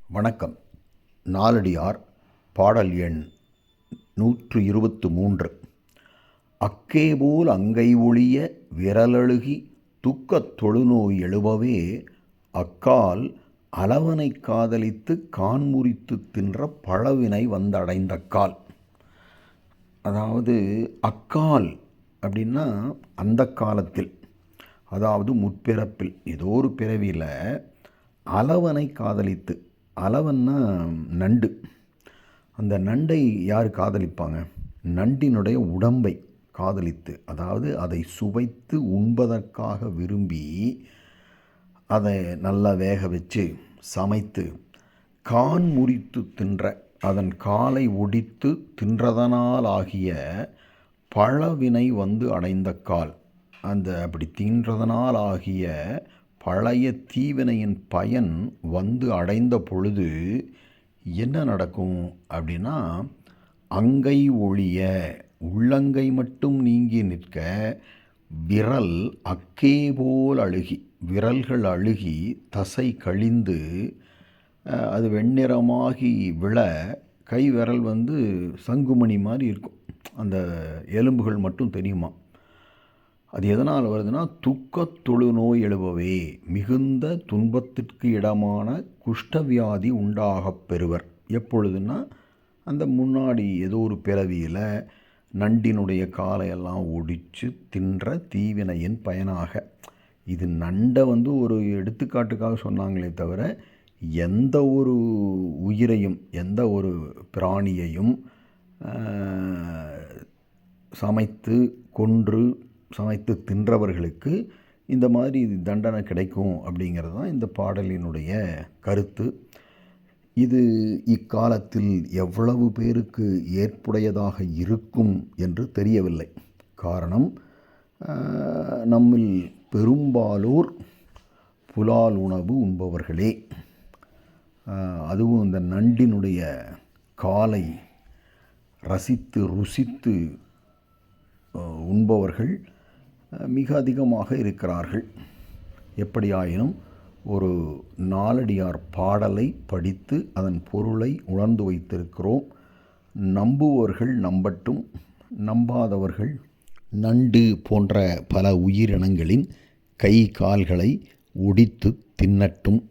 வணக்கம். நாலடியார் பாடல் எண் 123. அக்கேபோல் அங்கை ஒழிய விரலழுகி துக்கத் தொழுநோய் எழுபவே அக்கால் அளவனை காதலித்து கான்முறித்து தின்ற பழவினை வந்தடைந்தக்கால். அதாவது அக்கால் அப்படின்னா அந்த காலத்தில், அதாவது முற்பிறப்பில் ஏதோ ஒரு பிறவியில் அளவனை காதலித்து, அளவன்னா நண்டு, அந்த நண்டை யார் காதலிப்பாங்க? நண்டினுடைய உடம்பை காதலித்து, அதாவது அதை சுவைத்து உண்பதற்காக விரும்பி அதை நல்லா வேக வச்சு சமைத்து கான் முறித்து தின்ற, அதன் காலை ஒடித்து தின்றதனால் ஆகிய பழவினை வந்து அடைந்த கால். அந்த அப்படி தின்றதனால் ஆகிய பழைய தீவினையின் பயன் வந்து அடைந்த பொழுது என்ன நடக்கும் அப்படின்னா, அங்கை ஒழிய உள்ளங்கை மட்டும் நீங்கி நிற்க, விரல் அக்கேபோல் அழுகி, விரல்கள் அழுகி தசை கழிந்து அது வெண்ணிறமாகி விழ, கை விரல் வந்து சங்குமணி மாதிரி இருக்கும், அந்த எலும்புகள் மட்டும் தெரியுமா. அது எதனால் வருதுன்னா, துக்கத் தொழுநோய் எழுபவே, மிகுந்த துன்பத்திற்கு இடமான குஷ்டவியாதி உண்டாகப் பெறுவர். எப்பொழுதுன்னா, அந்த முன்னாடி ஏதோ ஒரு பிறவியில் நண்டினுடைய காலையெல்லாம் ஒடித்து தின்ற தீவினையின் பயனாக. இது நண்டை வந்து ஒரு எடுத்துக்காட்டுக்காக சொன்னாங்களே தவிர, எந்த ஒரு உயிரையும் எந்த ஒரு பிராணியையும் சமைத்து கொன்று சமைத்து தின்றவர்களுக்கு இந்த மாதிரி தண்டனை கிடைக்கும் அப்படிங்கிறது தான் இந்த பாடலினுடைய கருத்து. இது இக்காலத்தில் எவ்வளவு பேருக்கு ஏற்புடையதாக இருக்கும் என்று தெரியவில்லை. காரணம், நம்மில் பெரும்பாலோர் புலால் உணவு உண்பவர்களே. அதுவும் இந்த நண்டினுடைய காலை ரசித்து ருசித்து உண்பவர்கள் மிக அதிகமாக இருக்கிறார்கள். எப்படியாயினும் ஒரு நாலடியார் பாடலை படித்து அதன் பொருளை உணர்ந்து வைத்திருக்கிறோம். நம்புவர்கள் நம்பட்டும், நம்பாதவர்கள் நண்டு போன்ற பல உயிரினங்களின் கை கால்களை ஒடித்து தின்னட்டும்.